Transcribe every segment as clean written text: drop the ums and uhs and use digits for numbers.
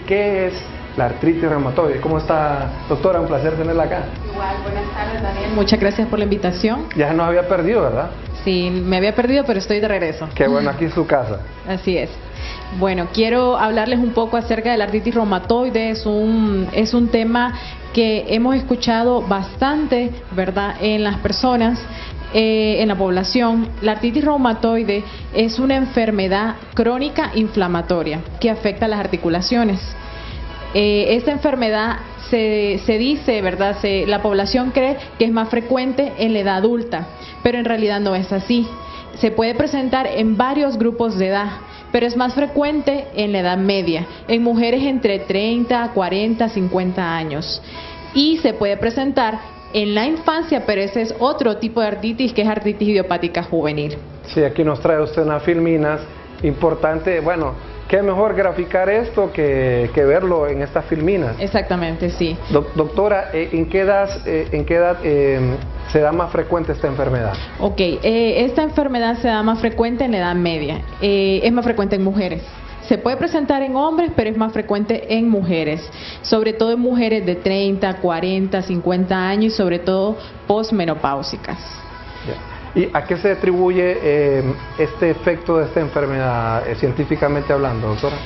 qué es la artritis reumatoide. ¿Cómo está, doctora? Un placer tenerla acá. Igual, buenas tardes, Daniel. Muchas gracias por la invitación. Ya nos había perdido, ¿verdad? Sí, me había perdido, pero estoy de regreso. Qué bueno, aquí es su casa. Así es. Bueno, quiero hablarles un poco acerca de la artritis reumatoide. Es un tema que hemos escuchado bastante, ¿verdad?, en las personas, en la población. La artritis reumatoide es una enfermedad crónica inflamatoria que afecta a las articulaciones. Esta enfermedad se dice, ¿verdad?, la población cree que es más frecuente en la edad adulta, pero en realidad no es así. Se puede presentar en varios grupos de edad, pero es más frecuente en la edad media, en mujeres entre 30, 40, 50 años. Y se puede presentar en la infancia, pero ese es otro tipo de artritis, que es artritis idiopática juvenil. Sí, aquí nos trae usted unas filminas importante. Bueno, qué mejor graficar esto que verlo en estas filminas. Exactamente, sí. Doctora, ¿en qué edad se da más frecuente esta enfermedad? Ok, esta enfermedad se da más frecuente en la edad media, es más frecuente en mujeres. Se puede presentar en hombres, pero es más frecuente en mujeres, sobre todo en mujeres de 30, 40, 50 años y sobre todo posmenopáusicas. ¿Y a qué se atribuye este efecto de esta enfermedad, científicamente hablando, doctora?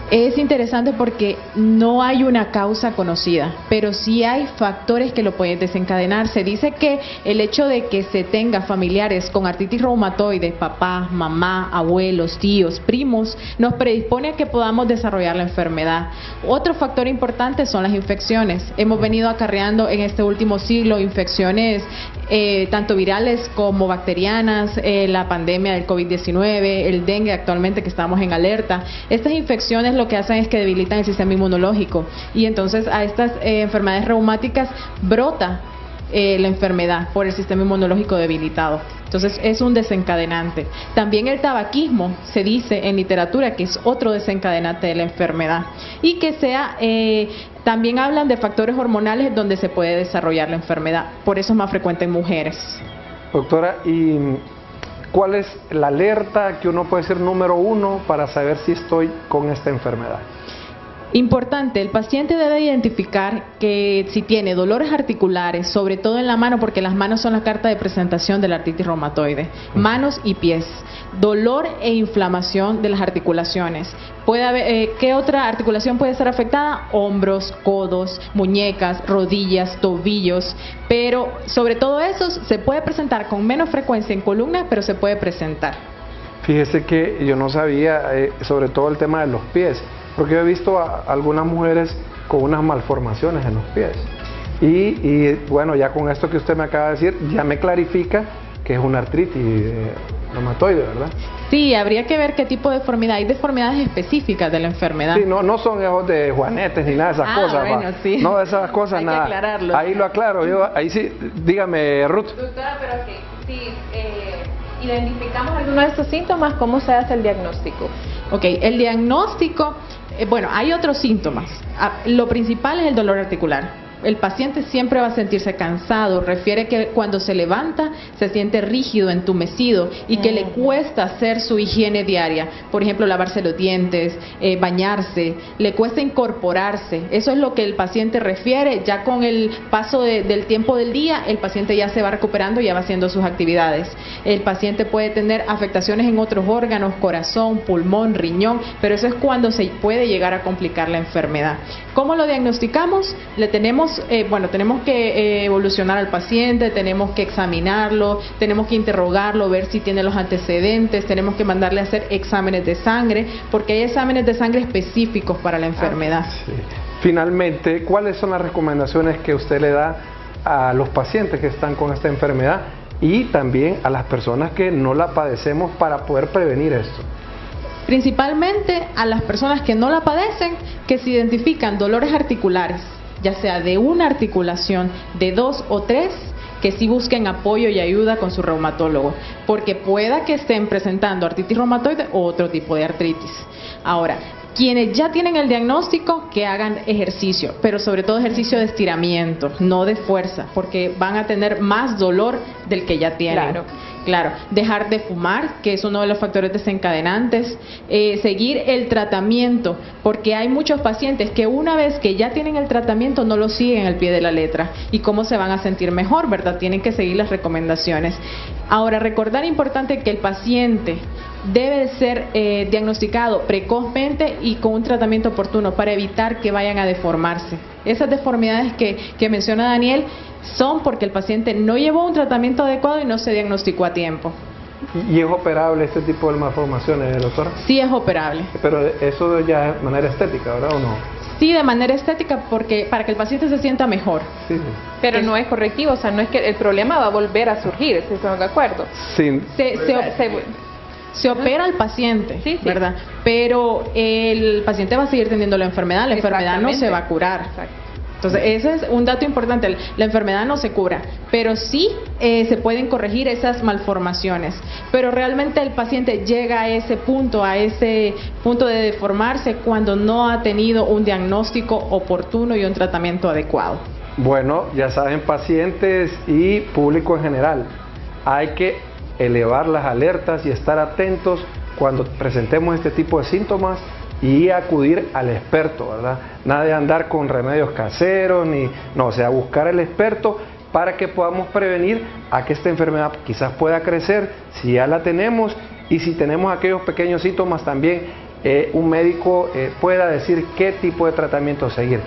Es interesante porque no hay una causa conocida, pero sí hay factores que lo pueden desencadenar. Se dice que el hecho de que se tenga familiares con artritis reumatoide, papá, mamá, abuelos, tíos, primos, nos predispone a que podamos desarrollar la enfermedad. Otro factor importante son las infecciones. Hemos venido acarreando en este último siglo infecciones tanto virales como bacterianas, la pandemia del COVID-19, el dengue actualmente que estamos en alerta. Estas infecciones lo que hacen es que debilitan el sistema inmunológico y entonces a estas enfermedades reumáticas brota la enfermedad por el sistema inmunológico debilitado. Entonces es un desencadenante. También el tabaquismo se dice en literatura que es otro desencadenante de la enfermedad y que también hablan de factores hormonales donde se puede desarrollar la enfermedad. Por eso es más frecuente en mujeres. Doctora, ¿y cuál es la alerta que uno puede ser número uno para saber si estoy con esta enfermedad? Importante, el paciente debe identificar que si tiene dolores articulares, sobre todo en la mano, porque las manos son la carta de presentación de la artritis reumatoide, manos y pies, dolor e inflamación de las articulaciones. Puede haber, ¿qué otra articulación puede estar afectada? Hombros, codos, muñecas, rodillas, tobillos, pero sobre todo eso se puede presentar con menos frecuencia en columnas, pero se puede presentar. Fíjese que yo no sabía sobre todo el tema de los pies, porque yo he visto a algunas mujeres con unas malformaciones en los pies. Y bueno, ya con esto que usted me acaba de decir, ya me clarifica que es una artritis reumatoide, ¿verdad? Sí, habría que ver qué tipo de deformidad. Hay deformidades específicas de la enfermedad. Sí, no son esos de juanetes ni nada de esas cosas. Bueno, sí. No de esas cosas, hay nada. Que aclararlo. Ahí lo aclaro, yo, ahí sí, dígame, Ruth. Doctora, pero si identificamos alguno de estos síntomas, ¿cómo se hace el diagnóstico? Ok, el diagnóstico, bueno, hay otros síntomas. Lo principal es el dolor articular. El paciente siempre va a sentirse cansado, refiere que cuando se levanta se siente rígido, entumecido y que le cuesta hacer su higiene diaria, por ejemplo lavarse los dientes, bañarse, le cuesta incorporarse. Eso es lo que el paciente refiere. Ya con el paso del tiempo del día el paciente ya se va recuperando y ya va haciendo sus actividades. El paciente puede tener afectaciones en otros órganos, corazón, pulmón, riñón, pero eso es cuando se puede llegar a complicar la enfermedad. ¿Cómo lo diagnosticamos? Tenemos que evolucionar al paciente, tenemos que examinarlo, tenemos que interrogarlo, ver si tiene los antecedentes, tenemos que mandarle a hacer exámenes de sangre, porque hay exámenes de sangre específicos para la enfermedad. Sí. Finalmente, ¿cuáles son las recomendaciones que usted le da a los pacientes que están con esta enfermedad y también a las personas que no la padecemos para poder prevenir esto? Principalmente a las personas que no la padecen, que se identifican dolores articulares, ya sea de una articulación, de 2 o 3, que sí busquen apoyo y ayuda con su reumatólogo, porque pueda que estén presentando artritis reumatoide o otro tipo de artritis. Ahora, quienes ya tienen el diagnóstico, que hagan ejercicio, pero sobre todo ejercicio de estiramiento, no de fuerza, porque van a tener más dolor del que ya tienen. Claro. Claro, dejar de fumar, que es uno de los factores desencadenantes, seguir el tratamiento, porque hay muchos pacientes que una vez que ya tienen el tratamiento no lo siguen al pie de la letra. ¿Y cómo se van a sentir mejor, verdad? Tienen que seguir las recomendaciones. Ahora, recordar importante que el paciente debe ser diagnosticado precozmente y con un tratamiento oportuno para evitar que vayan a deformarse. Esas deformidades que menciona Daniel son porque el paciente no llevó un tratamiento adecuado y no se diagnosticó a tiempo. ¿Y es operable este tipo de malformaciones, doctora? Sí es operable. Pero eso ya es de manera estética, ¿verdad o no? Sí, de manera estética, porque para que el paciente se sienta mejor. Sí, sí. Pero no es correctivo, o sea, no es que el problema va a volver a surgir, si estamos de acuerdo. Sí. Se opera al paciente, sí, sí, ¿verdad? Pero el paciente va a seguir teniendo la enfermedad no se va a curar. Exacto. Entonces, ese es un dato importante, la enfermedad no se cura, pero sí se pueden corregir esas malformaciones, pero realmente el paciente llega a ese punto de deformarse cuando no ha tenido un diagnóstico oportuno y un tratamiento adecuado. Bueno, ya saben, pacientes y público en general, hay que elevar las alertas y estar atentos cuando presentemos este tipo de síntomas y acudir al experto, ¿verdad? Nada de andar con remedios caseros, o sea, buscar al experto para que podamos prevenir a que esta enfermedad quizás pueda crecer, si ya la tenemos, y si tenemos aquellos pequeños síntomas también, un médico pueda decir qué tipo de tratamiento seguir.